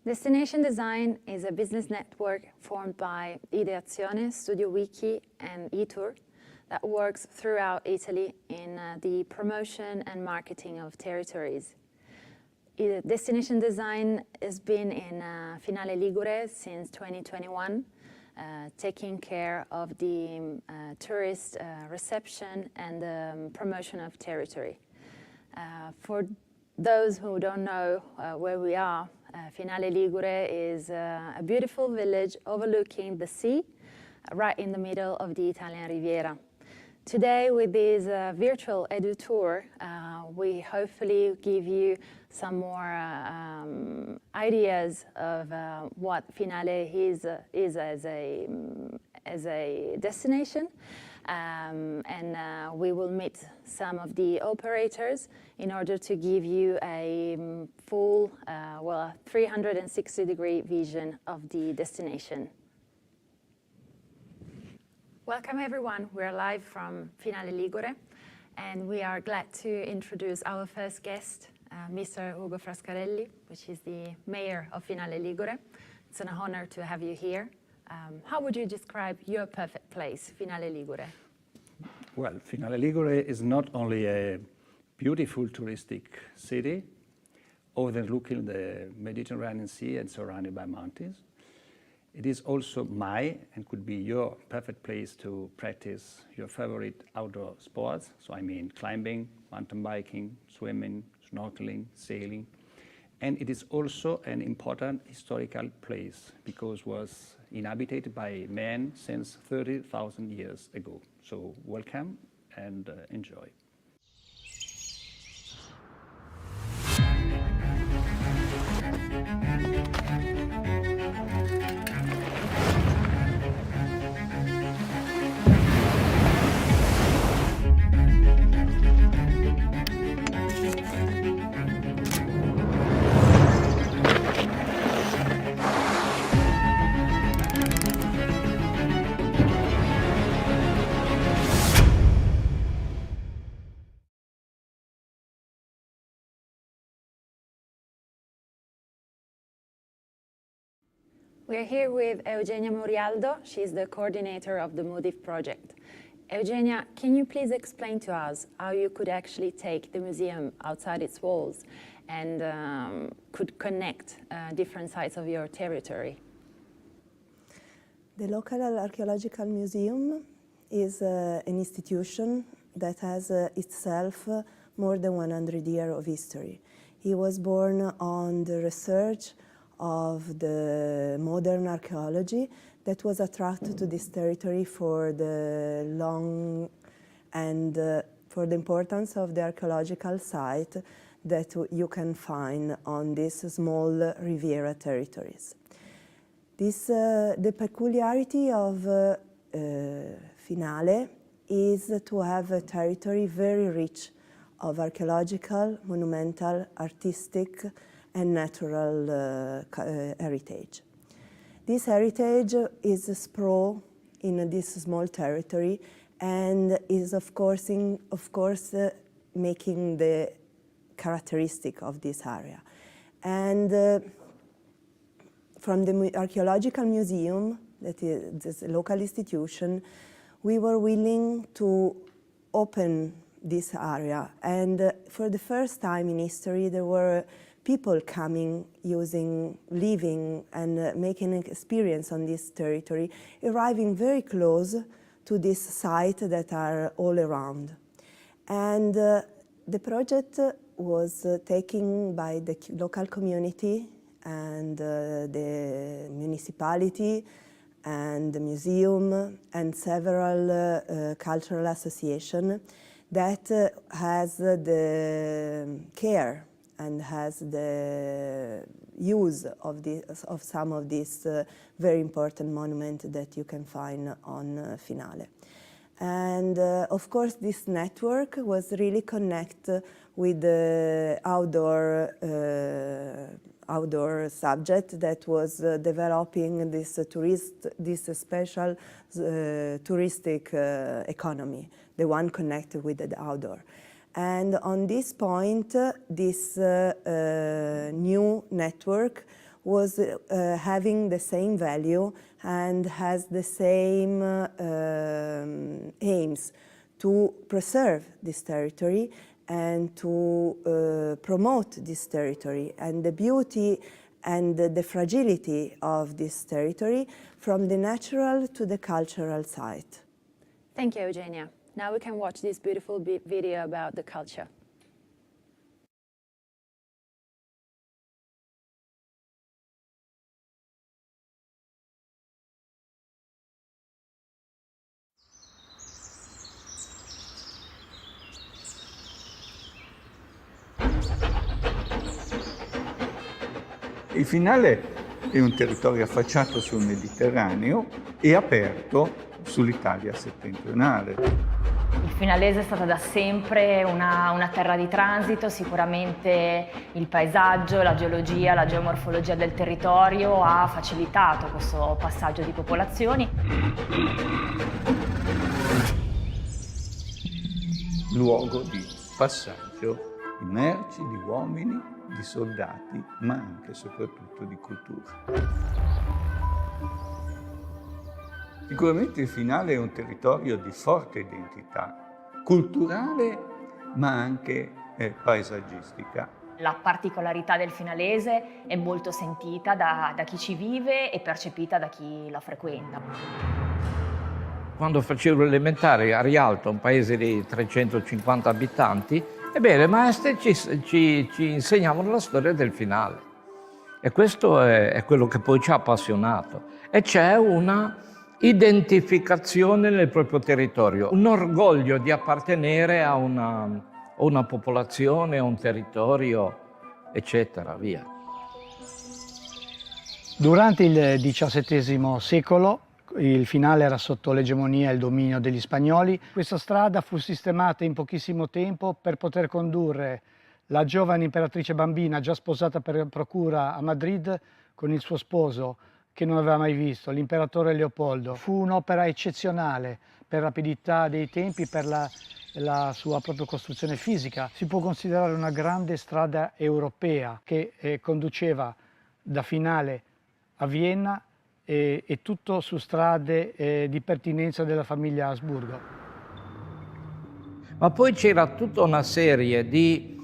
Destination Design is a business network formed by Ideazione, Studio Wiki, and eTour that works throughout Italy in the promotion and marketing of territories. Destination Design has been in Finale Ligure since 2021, taking care of the tourist reception and the promotion of territory. For those who don't know where we are, Finale Ligure is a beautiful village overlooking the sea, right in the middle of the Italian Riviera. Today, with this virtual edu tour, we hopefully give you some more ideas of what Finale is as a destination. And we will meet some of the operators in order to give you a full, 360-degree vision of the destination. Welcome everyone, we're live from Finale Ligure, and we are glad to introduce our first guest, Mr. Ugo Frascarelli, which is the mayor of Finale Ligure. It's an honor to have you here. How would you describe your perfect place, Finale Ligure? Well, Finale Ligure is not only a beautiful touristic city overlooking the Mediterranean Sea and surrounded by mountains. It is also my, and could be your, perfect place to practice your favorite outdoor sports. So I mean climbing, mountain biking, swimming, snorkeling, sailing. And it is also an important historical place because it was inhabited by men since 30,000 years ago. So welcome and enjoy. We're here with Eugenia Murialdo. She's the coordinator of the MUDIF project. Eugenia, can you please explain to us how you could actually take the museum outside its walls and could connect different sites of your territory? The local Archaeological Museum is an institution that has itself more than 100 years of history. It was born on the research of the modern archaeology that was attracted to this territory for the long and for the importance of the archaeological site that you can find on these small Riviera territories. The peculiarity of Finale is to have a territory very rich of archaeological, monumental, artistic, and natural heritage. This heritage is spread in this small territory and is of course making the characteristic of this area. And from the Archaeological Museum, that is this local institution, we were willing to open this area. And for the first time in history, there were people coming, living and making an experience on this territory, arriving very close to this site that are all around. And the project was taken by the local community and the municipality and the museum and several cultural associations that has the care and has the use of some of these very important monuments that you can find on Finale. And of course, this network was really connected with the outdoor subject that was developing this special touristic economy, the one connected with the outdoor. And on this point, this new network was having the same value and has the same aims to preserve this territory and to promote this territory and the beauty and the fragility of this territory from the natural to the cultural site. Thank you, Eugenia. Now we can watch this beautiful video about the culture. Il Finale è un territorio affacciato sul Mediterraneo e aperto sull'Italia settentrionale. Il finalese è stata da sempre una terra di transito, sicuramente il paesaggio, la geologia, la geomorfologia del territorio ha facilitato questo passaggio di popolazioni. Luogo di passaggio di merci, di uomini, di soldati, ma anche e soprattutto di cultura. Sicuramente il Finale è un territorio di forte identità culturale, ma anche paesaggistica. La particolarità del finalese è molto sentita da chi ci vive e percepita da chi la frequenta. Quando facevo l'elementare a Rialto, un paese di 350 abitanti, ebbene, le maestre ci insegnavano la storia del Finale. E questo è quello che poi ci ha appassionato. E c'è una identificazione nel proprio territorio, un orgoglio di appartenere a una popolazione, a un territorio, eccetera, via. Durante il XVII secolo il Finale era sotto l'egemonia e il dominio degli spagnoli. Questa strada fu sistemata in pochissimo tempo per poter condurre la giovane imperatrice bambina già sposata per procura a Madrid con il suo sposo che non aveva mai visto, l'imperatore Leopoldo. Fu un'opera eccezionale per rapidità dei tempi, per la sua propria costruzione fisica. Si può considerare una grande strada europea che conduceva da Finale a Vienna e tutto su strade di pertinenza della famiglia Asburgo. Ma poi c'era tutta una serie di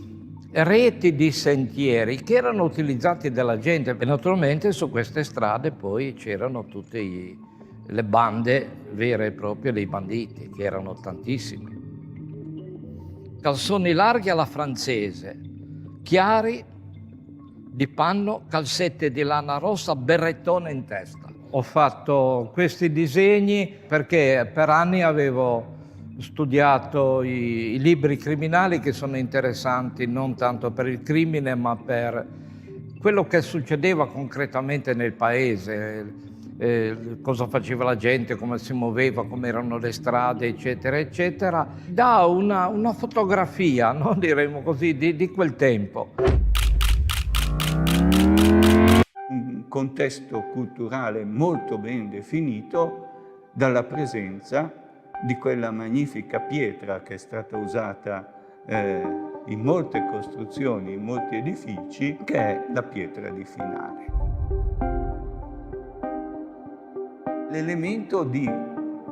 reti di sentieri che erano utilizzati dalla gente e naturalmente su queste strade poi c'erano tutte le bande vere e proprie dei banditi, che erano tantissimi. Calzoni larghi alla francese, chiari, di panno, calzette di lana rossa, berrettone in testa. Ho fatto questi disegni perché per anni avevo studiato i libri criminali, che sono interessanti non tanto per il crimine ma per quello che succedeva concretamente nel paese, cosa faceva la gente, come si muoveva, come erano le strade, eccetera, eccetera. Da una fotografia, no? Diremmo così, di quel tempo. Un contesto culturale molto ben definito dalla presenza di quella magnifica pietra che è stata usata in molte costruzioni, in molti edifici, che è la pietra di Finale. L'elemento di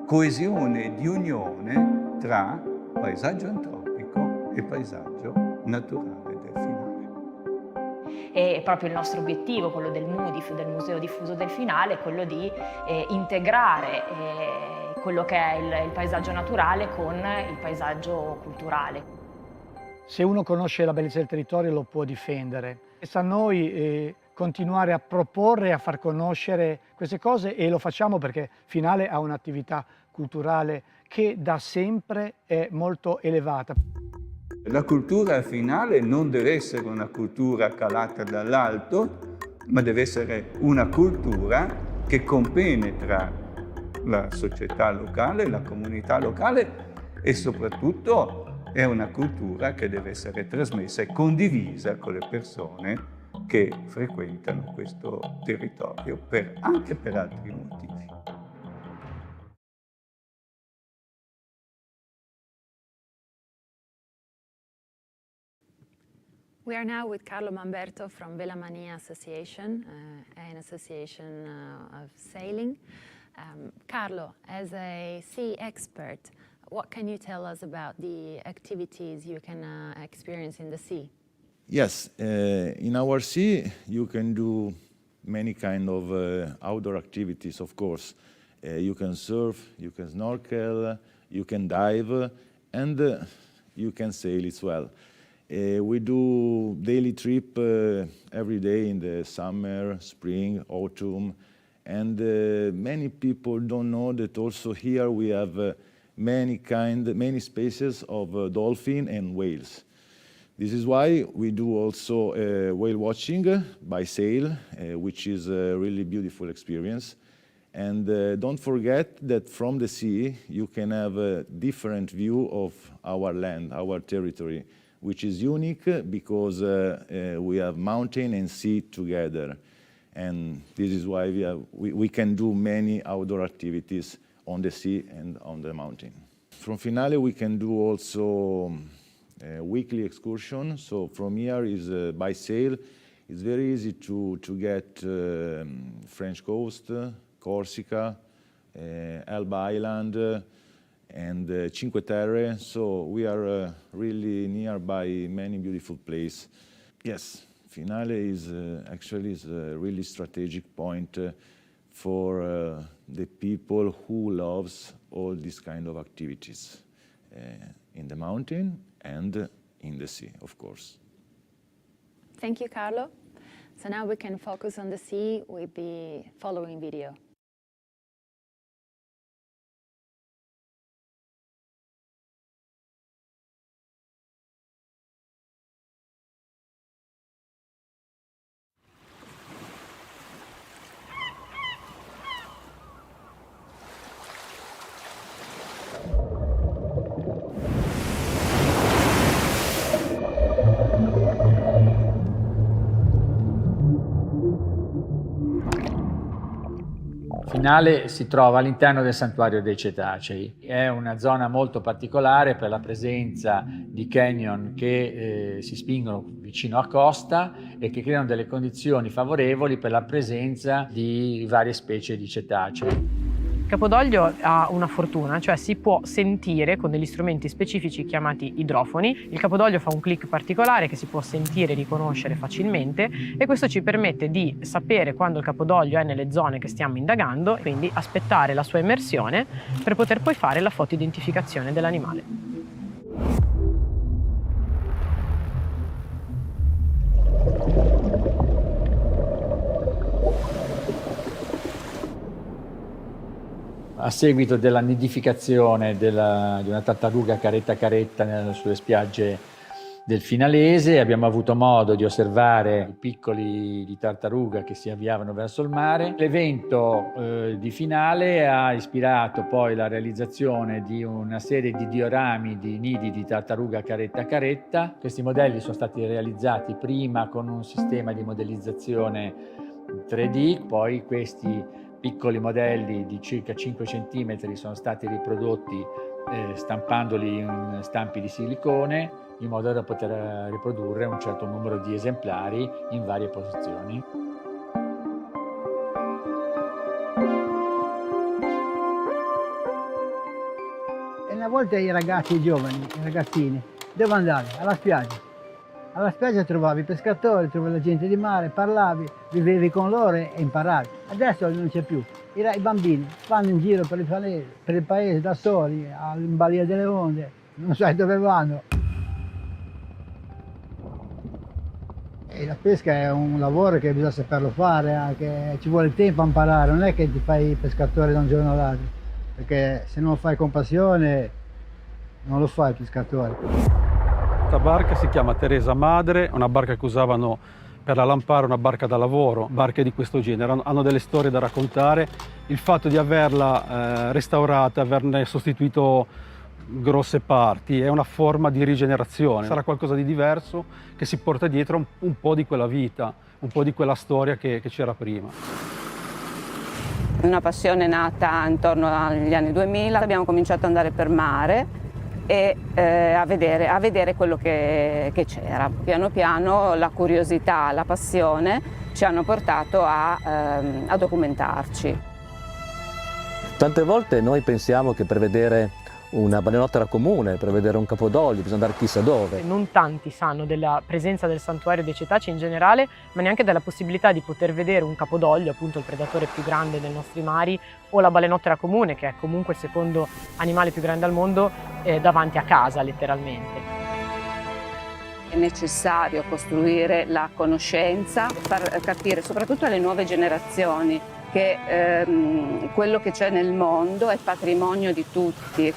coesione e di unione tra paesaggio antropico e paesaggio naturale del Finale. E proprio il nostro obiettivo, quello del MUDIF, del Museo Diffuso del Finale, è quello di integrare quello che è il paesaggio naturale con il paesaggio culturale. Se uno conosce la bellezza del territorio lo può difendere. Sta a noi continuare a proporre e a far conoscere queste cose, e lo facciamo perché Finale ha un'attività culturale che da sempre è molto elevata. La cultura Finale non deve essere una cultura calata dall'alto, ma deve essere una cultura che compenetra la società locale, la comunità locale, e soprattutto è una cultura che deve essere trasmessa e condivisa con le persone che frequentano questo territorio anche per altri motivi. We are now with Carlo Mamberto from Vela Mania Association, an association of sailing. Carlo, as a sea expert, what can you tell us about the activities you can experience in the sea? Yes, in our sea you can do many kind of outdoor activities, of course. You can surf, you can snorkel, you can dive, and you can sail as well. We do daily trip every day in the summer, spring, autumn, and many people don't know that also here we have many species of dolphin and whales. This is why we do also whale watching by sail, which is a really beautiful experience. And don't forget that from the sea you can have a different view of our land, our territory, which is unique because we have mountain and sea together. And this is why we can do many outdoor activities on the sea and on the mountain. From Finale we can do also weekly excursion. So from here is by sail. It's very easy to get French coast, Corsica, Elba Island, and Cinque Terre. So we are really nearby many beautiful places. Yes, Finale is actually a really strategic point for the people who loves all these kind of activities in the mountain and in the sea, of course. Thank you, Carlo. So now we can focus on the sea with the following video. Finale si trova all'interno del santuario dei cetacei. È una zona molto particolare per la presenza di canyon che si spingono vicino a costa e che creano delle condizioni favorevoli per la presenza di varie specie di cetacei. Il capodoglio ha una fortuna, cioè si può sentire con degli strumenti specifici chiamati idrofoni. Il capodoglio fa un click particolare che si può sentire e riconoscere facilmente e questo ci permette di sapere quando il capodoglio è nelle zone che stiamo indagando, quindi aspettare la sua immersione per poter poi fare la fotoidentificazione dell'animale. A seguito della nidificazione di una tartaruga caretta sulle spiagge del Finalese abbiamo avuto modo di osservare i piccoli di tartaruga che si avviavano verso il mare. L'evento di Finale ha ispirato poi la realizzazione di una serie di diorami di nidi di tartaruga caretta. Questi modelli sono stati realizzati prima con un sistema di modellizzazione 3D, poi questi piccoli modelli di circa 5 cm sono stati riprodotti stampandoli in stampi di silicone in modo da poter riprodurre un certo numero di esemplari in varie posizioni. E una volta i ragazzi, i giovani, i ragazzini, dove andare? Alla spiaggia. Alla spiaggia trovavi i pescatori, trovavi la gente di mare, parlavi, vivevi con loro e imparavi. Adesso non c'è più. I bambini vanno in giro per il paese da soli, in balia delle onde, non sai dove vanno. E la pesca è un lavoro che bisogna saperlo fare, anche ci vuole tempo a imparare, non è che ti fai il pescatore da un giorno all'altro, perché se non lo fai con passione non lo fai il pescatore. Questa barca si chiama Teresa Madre, è una barca che usavano per la Lampara, una barca da lavoro, barche di questo genere, hanno delle storie da raccontare. Il fatto di averla restaurata, averne sostituito grosse parti, è una forma di rigenerazione, sarà qualcosa di diverso che si porta dietro un po' di quella vita, un po' di quella storia che c'era prima. Una passione nata intorno agli anni 2000, abbiamo cominciato ad andare per mare e a vedere quello che c'era. Piano piano la curiosità, la passione ci hanno portato a documentarci. Tante volte noi pensiamo che per vedere una balenottera comune, per vedere un capodoglio, bisogna andare chissà dove. Non tanti sanno della presenza del santuario dei cetacei in generale, ma neanche della possibilità di poter vedere un capodoglio, appunto il predatore più grande dei nostri mari, o la balenottera comune, che è comunque il secondo animale più grande al mondo, davanti a casa letteralmente. È necessario costruire la conoscenza, far capire soprattutto alle nuove generazioni che quello che c'è nel mondo è patrimonio di tutti.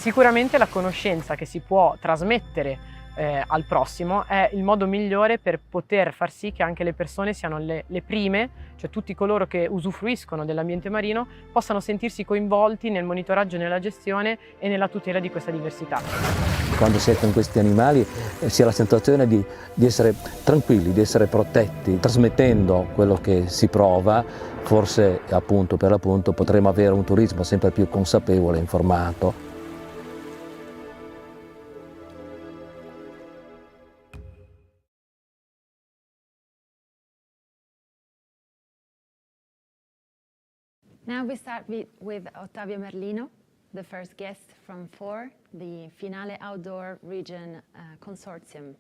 Sicuramente la conoscenza che si può trasmettere al prossimo è il modo migliore per poter far sì che anche le persone siano le prime, cioè tutti coloro che usufruiscono dell'ambiente marino, possano sentirsi coinvolti nel monitoraggio, nella gestione e nella tutela di questa diversità. Quando si è con questi animali si ha la sensazione di essere tranquilli, di essere protetti, trasmettendo quello che si prova, forse appunto per l'appunto potremo avere un turismo sempre più consapevole e informato. Now we start with Ottavio Merlino, the first guest from FOR, the Finale Outdoor Region Consortium.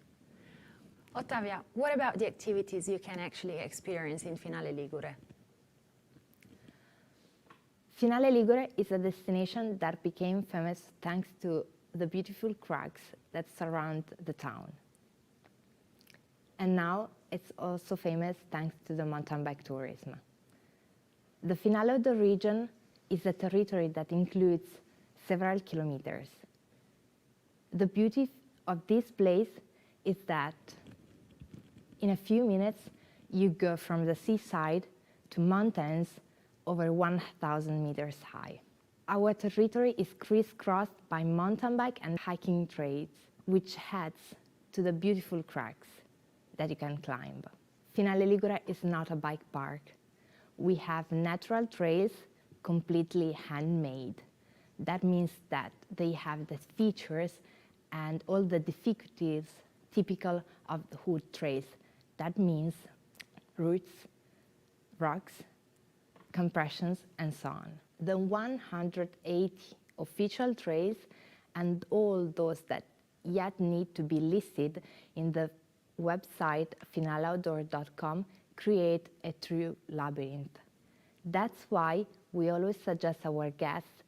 Ottavia, what about the activities you can actually experience in Finale Ligure? Finale Ligure is a destination that became famous thanks to the beautiful crags that surround the town. And now it's also famous thanks to the mountain bike tourism. The Finale Outdoor Region is a territory that includes several kilometers. The beauty of this place is that in a few minutes you go from the seaside to mountains over 1,000 meters high. Our territory is crisscrossed by mountain bike and hiking trails, which heads to the beautiful crags that you can climb. Finale Ligure is not a bike park. We have natural trails completely handmade. That means that they have the features and all the difficulties typical of the wood trails. That means roots, rocks, compressions, and so on. The 180 official trails and all those that yet need to be listed in the website finaleoutdoor.com create a true labyrinth. That's why we always suggest our guests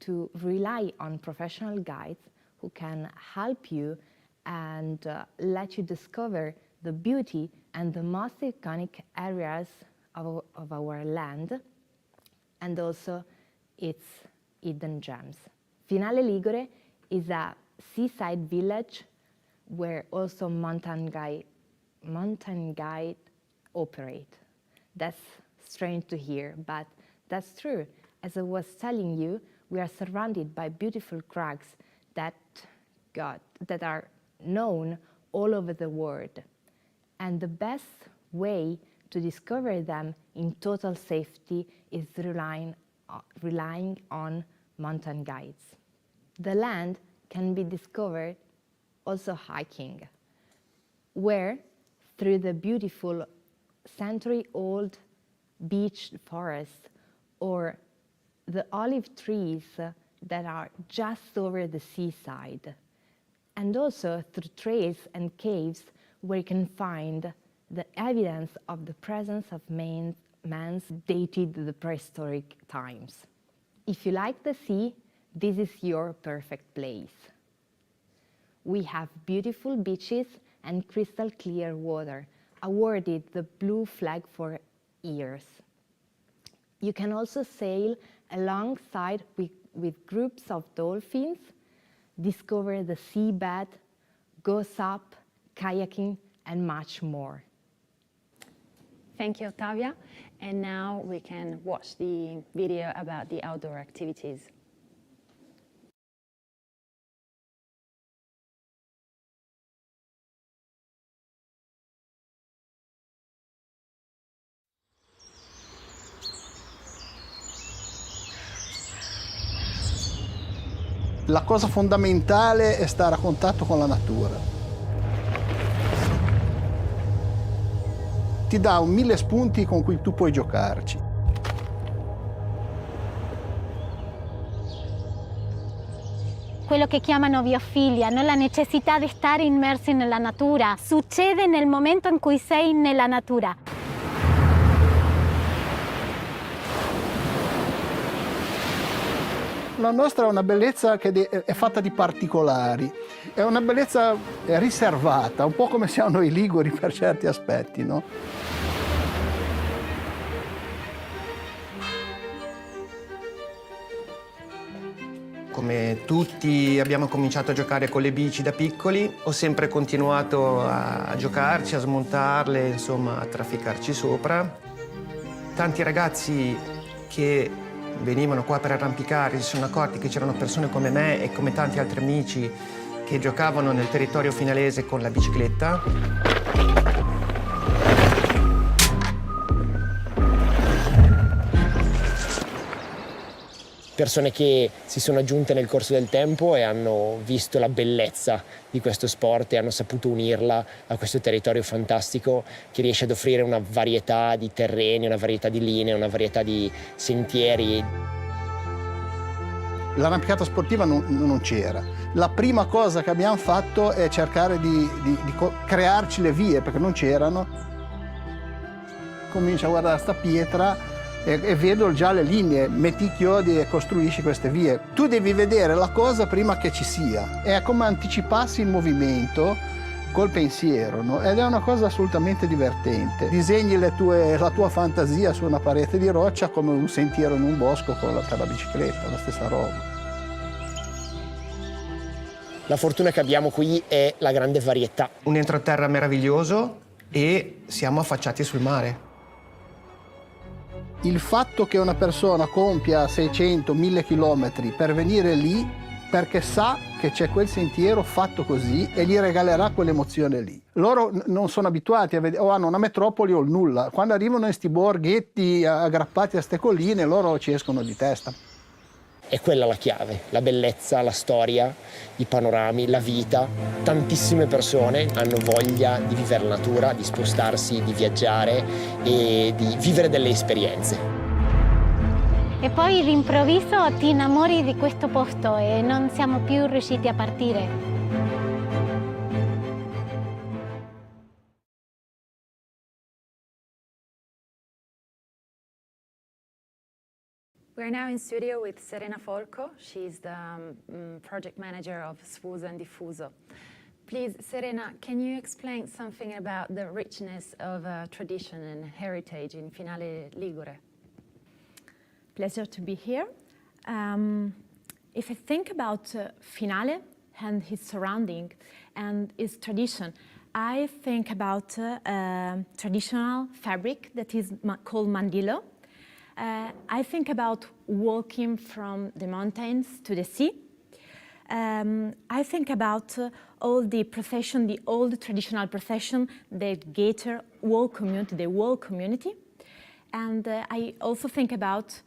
to rely on professional guides who can help you and let you discover the beauty and the most iconic areas of our land and also its hidden gems. Finale Ligure is a seaside village where also mountain guides operate. That's strange to hear, but that's true. As I was telling you, we are surrounded by beautiful crags that are known all over the world. And the best way to discover them in total safety is relying on mountain guides. The land can be discovered also hiking, where through the beautiful century-old beech forest or the olive trees that are just over the seaside, and also through trails and caves where you can find the evidence of the presence of man's dated the prehistoric times. If you like the sea, this is your perfect place. We have beautiful beaches and crystal clear water, awarded the blue flag for years. You can also sail alongside with groups of dolphins, discover the seabed, go up, kayaking, and much more. Thank you, Ottavia. And now we can watch the video about the outdoor activities. La cosa fondamentale è stare a contatto con la natura. Ti dà 1000 spunti con cui tu puoi giocarci. Quello che chiamano biofilia, no? La necessità di stare immersi nella natura, succede nel momento in cui sei nella natura. La nostra è una bellezza che è fatta di particolari, è una bellezza riservata, un po' come siamo noi liguri per certi aspetti, no? Come tutti abbiamo cominciato a giocare con le bici da piccoli, ho sempre continuato a giocarci, a smontarle, insomma a trafficarci sopra. Tanti ragazzi che venivano qua per arrampicare si sono accorti che c'erano persone come me e come tanti altri amici che giocavano nel territorio finalese con la bicicletta. Persone che si sono aggiunte nel corso del tempo e hanno visto la bellezza di questo sport e hanno saputo unirla a questo territorio fantastico che riesce ad offrire una varietà di terreni, una varietà di linee, una varietà di sentieri. L'arrampicata sportiva non c'era. La prima cosa che abbiamo fatto è cercare di crearci le vie, perché non c'erano. Comincio a guardare sta pietra e vedo già le linee, metti i chiodi e costruisci queste vie. Tu devi vedere la cosa prima che ci sia. È come anticipassi il movimento col pensiero, no? Ed è una cosa assolutamente divertente. Disegni la tua fantasia su una parete di roccia come un sentiero in un bosco per la bicicletta, la stessa roba. La fortuna che abbiamo qui è la grande varietà. Un entroterra meraviglioso e siamo affacciati sul mare. Il fatto che una persona compia 600-1000 chilometri per venire lì perché sa che c'è quel sentiero fatto così e gli regalerà quell'emozione lì. Loro non sono abituati a vedere, o hanno una metropoli o il nulla. Quando arrivano in sti borghetti aggrappati a ste colline, loro ci escono di testa. È quella la chiave, la bellezza, la storia, i panorami, la vita. Tantissime persone hanno voglia di vivere la natura, di spostarsi, di viaggiare e di vivere delle esperienze. E poi d'improvviso ti innamori di questo posto e non siamo più riusciti a partire. We're now in studio with Serena Folco. She's the project manager of Sfuso and Diffuso. Please, Serena, can you explain something about the richness of tradition and heritage in Finale Ligure? Pleasure to be here. If I think about Finale and his surrounding and its tradition, I think about traditional fabric that is called mandillo. I think about walking from the mountains to the sea. I think about all the procession, the old traditional procession that gathered the whole community. And I also think about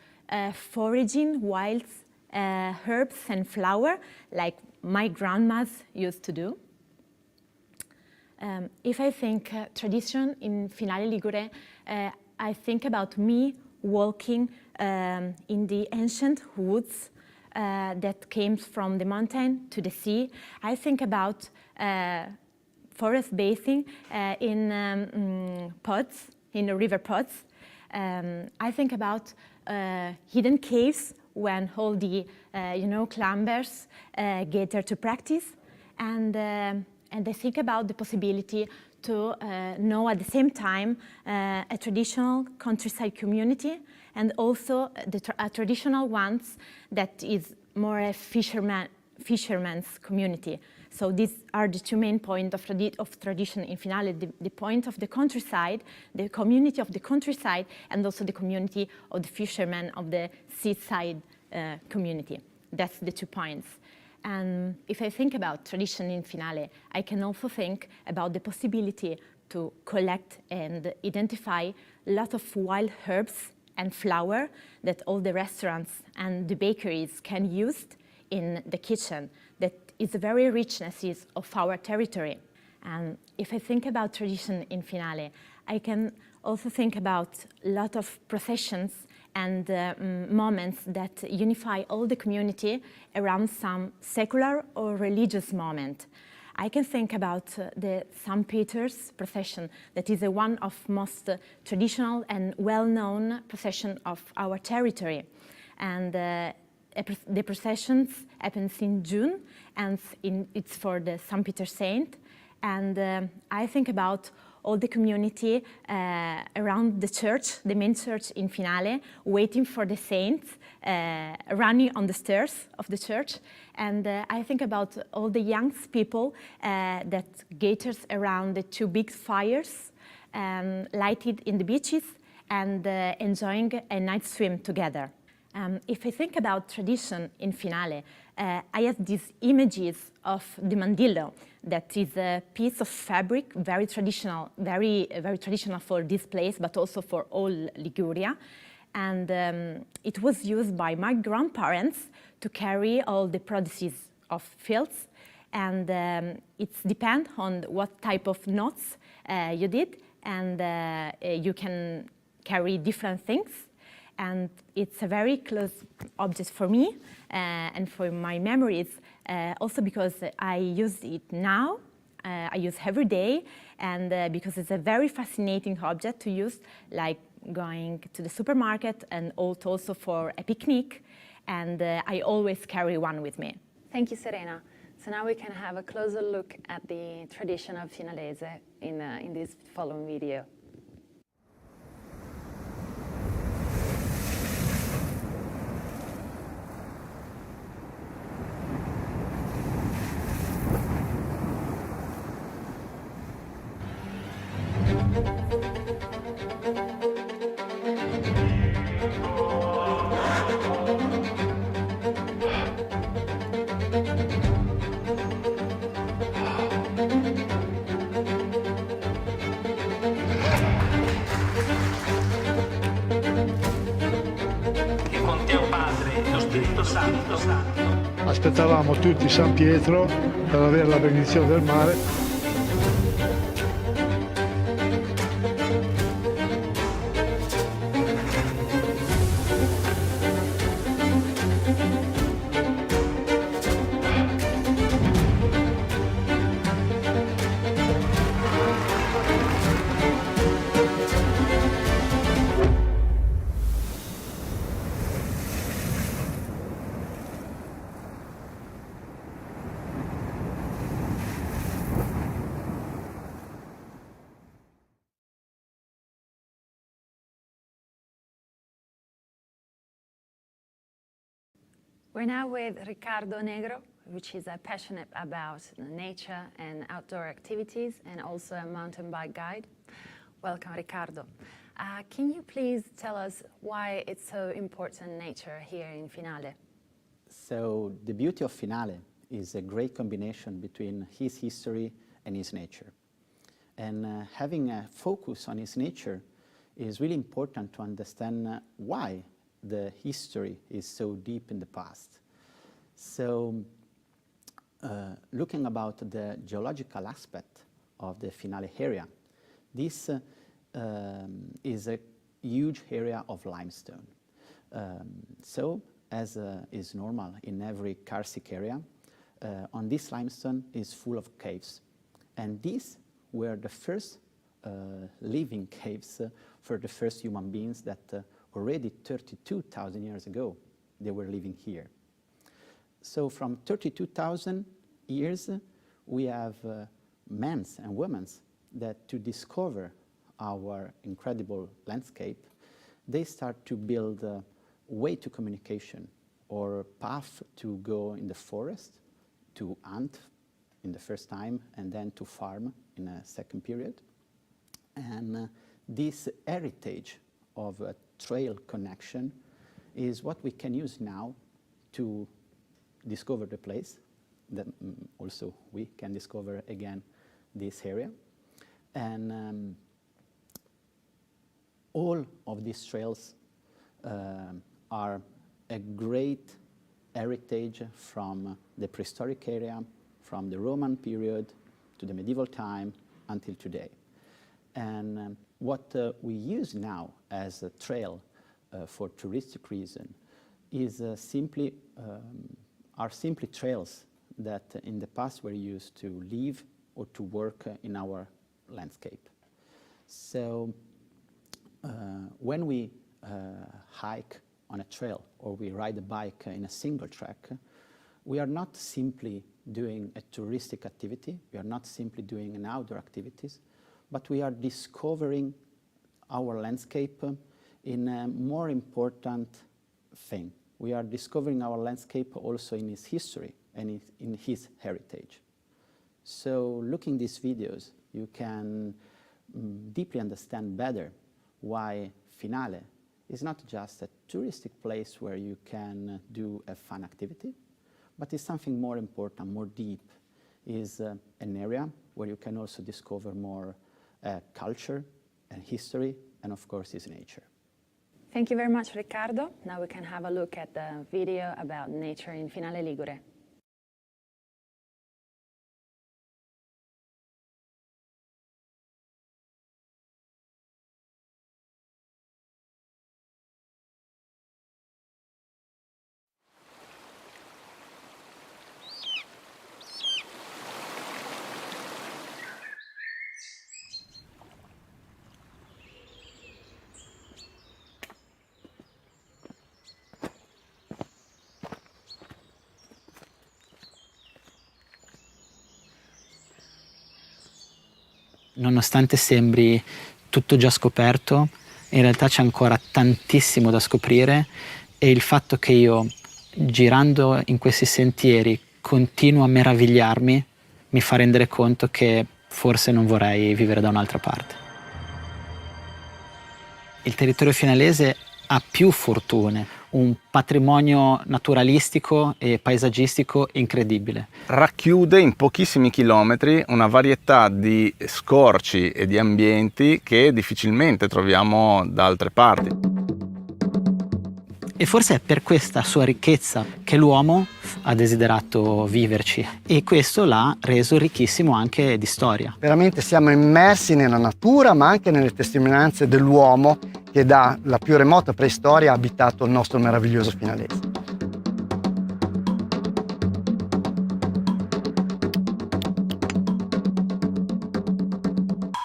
foraging wild herbs and flowers, like my grandmas used to do. If I think tradition in Finale Ligure, I think about me walking in the ancient woods that came from the mountain to the sea. I think about forest bathing in pods, in the river pods. I think about hidden caves when all the climbers gather to practice, and I think about the possibility to know at the same time a traditional countryside community and also a traditional ones that is more a fisherman's community. So these are the two main points of tradition in Finale, the point of the countryside, the community of the countryside, and also the community of the fishermen of the seaside community. That's the 2 points. And if I think about tradition in Finale, I can also think about the possibility to collect and identify a lot of wild herbs and flower that all the restaurants and the bakeries can use in the kitchen that is the very richness of our territory. And if I think about tradition in Finale, I can also think about a lot of processions and moments that unify all the community around some secular or religious moment. I can think about the St. Peter's procession, that is one of most traditional and well-known procession of our territory. And the processions happens in June, and it's for the St. Peter Saint. And I think about all the community around the church, the main church in Finale, waiting for the saints, running on the stairs of the church. And I think about all the young people that gathers around the two big fires, lighted in the beaches, and enjoying a night swim together. If I think about tradition in Finale, I have these images of the mandillo, that is a piece of fabric, very traditional, very traditional for this place, but also for all Liguria. And it was used by my grandparents to carry all the produces of fields. And it depends on what type of knots you did, and you can carry different things. And it's a very close object for me and for my memories, also because I use it now, I use every day, and because it's a very fascinating object to use, like going to the supermarket and also for a picnic, and I always carry one with me. Thank you, Serena. So now we can have a closer look at the tradition of Finalese in this following video. Aspettavamo tutti San Pietro per avere la benedizione del mare. We're now with Riccardo Negro, which is passionate about nature and outdoor activities, and also a mountain bike guide. Welcome, Riccardo. Can you please tell us why it's so important nature here in Finale? So the beauty of Finale is a great combination between his history and his nature. And having a focus on his nature is really important to understand why the history is so deep in the past. So looking about the geological aspect of the Finale area, this is a huge area of limestone. So as is normal in every karstic area, on this limestone is full of caves. And these were the first living caves for the first human beings that already 32,000 years ago, they were living here. So from 32,000 years, we have men and women that to discover our incredible landscape, they start to build a way to communication or a path to go in the forest, to hunt in the first time, and then to farm in a second period. And this heritage of a trail connection is what we can use now to discover the place. That also we can discover again this area. And all of these trails are a great heritage from the prehistoric area, from the Roman period to the medieval time until today. And what we use now as a trail for touristic reason is simply trails that in the past were used to live or to work in our landscape. So when we hike on a trail or we ride a bike in a single track, we are not simply doing a touristic activity, we are not simply doing an outdoor activities, but we are discovering our landscape in a more important thing. We are discovering our landscape also in its history and in his heritage. So looking at these videos, you can deeply understand better why Finale is not just a touristic place where you can do a fun activity, but it's something more important, more deep. Is an area where you can also discover more culture and history, and of course, its nature. Thank you very much, Riccardo. Now we can have a look at the video about nature in Finale Ligure. Nonostante sembri tutto già scoperto, in realtà c'è ancora tantissimo da scoprire e il fatto che io, girando in questi sentieri, continuo a meravigliarmi, mi fa rendere conto che forse non vorrei vivere da un'altra parte. Il territorio finalese ha più fortune, un patrimonio naturalistico e paesaggistico incredibile. Racchiude in pochissimi chilometri una varietà di scorci e di ambienti che difficilmente troviamo da altre parti. E forse è per questa sua ricchezza che l'uomo ha desiderato viverci e questo l'ha reso ricchissimo anche di storia. Veramente siamo immersi nella natura ma anche nelle testimonianze dell'uomo che dalla più remota preistoria ha abitato il nostro meraviglioso finalese.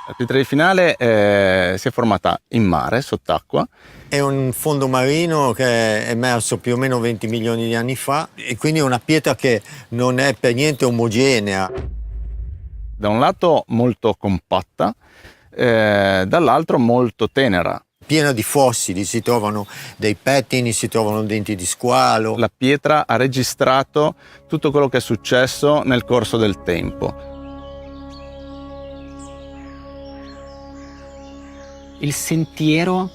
La pietra di Finale si è formata in mare, sott'acqua. È un fondo marino che è emerso più o meno 20 milioni di anni fa e quindi è una pietra che non è per niente omogenea. Da un lato molto compatta, dall'altro molto tenera. Piena di fossili, si trovano dei pettini, si trovano denti di squalo. La pietra ha registrato tutto quello che è successo nel corso del tempo. Il sentiero,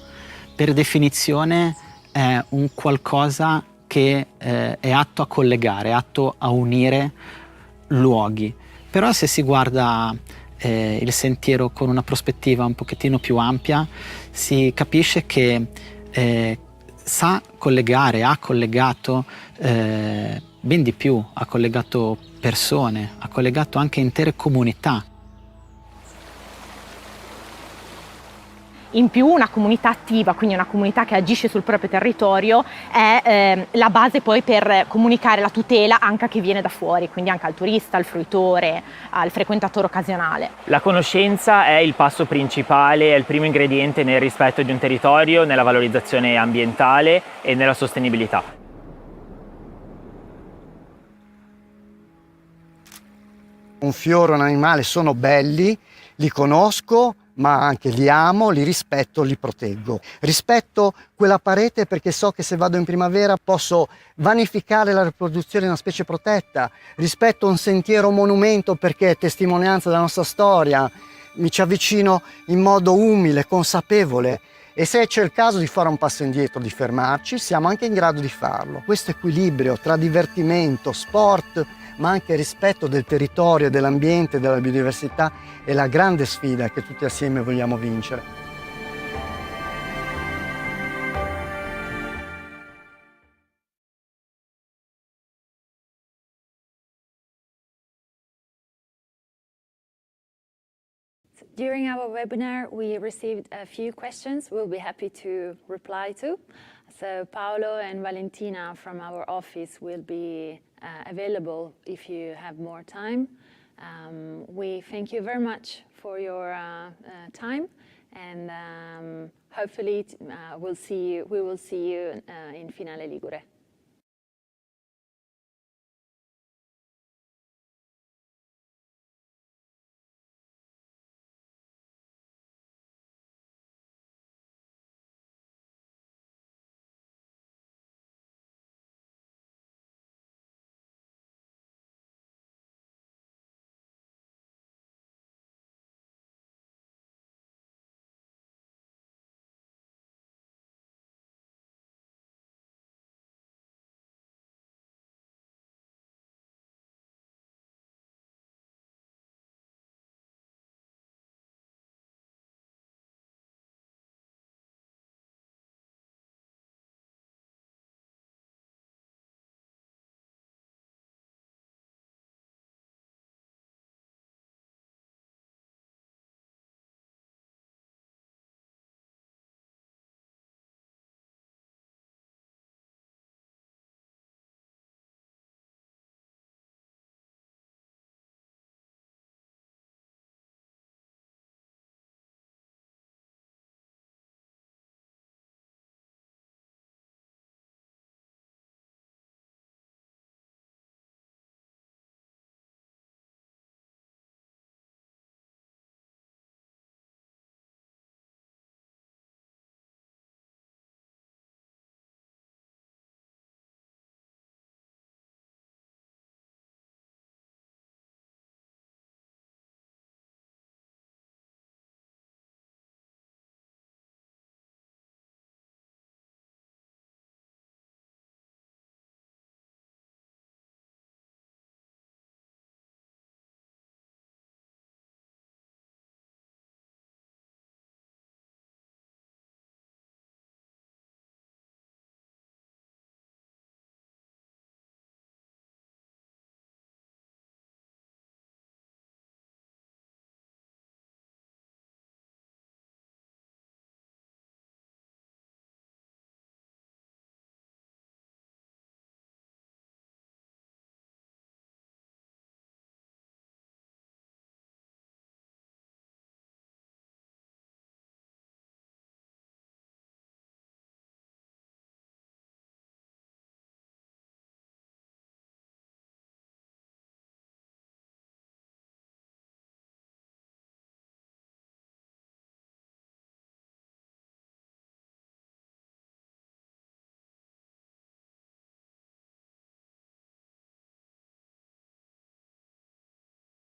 per definizione, è un qualcosa che è atto a collegare, è atto a unire luoghi. Però se si guarda il sentiero con una prospettiva un pochettino più ampia, si capisce che sa collegare, ha collegato ben di più, ha collegato persone, ha collegato anche intere comunità. In più una comunità attiva, quindi una comunità che agisce sul proprio territorio, è la base poi per comunicare la tutela anche a chi viene da fuori, quindi anche al turista, al fruitore, al frequentatore occasionale. La conoscenza è il passo principale, è il primo ingrediente nel rispetto di un territorio, nella valorizzazione ambientale e nella sostenibilità. Un fiore, un animale sono belli, li conosco, ma anche li amo, li rispetto, li proteggo. Rispetto quella parete perché so che se vado in primavera posso vanificare la riproduzione di una specie protetta. Rispetto un sentiero o monumento perché è testimonianza della nostra storia. Mi ci avvicino in modo umile, consapevole. E se c'è il caso di fare un passo indietro, di fermarci, siamo anche in grado di farlo. Questo equilibrio tra divertimento, sport, ma anche rispetto del territorio, dell'ambiente, della biodiversità è la grande sfida che tutti assieme vogliamo vincere. During our webinar, we received a few questions we'll be happy to reply to. So Paolo and Valentina from our office will be available if you have more time. We thank you very much for your time, and hopefully we will see you in Finale Ligure.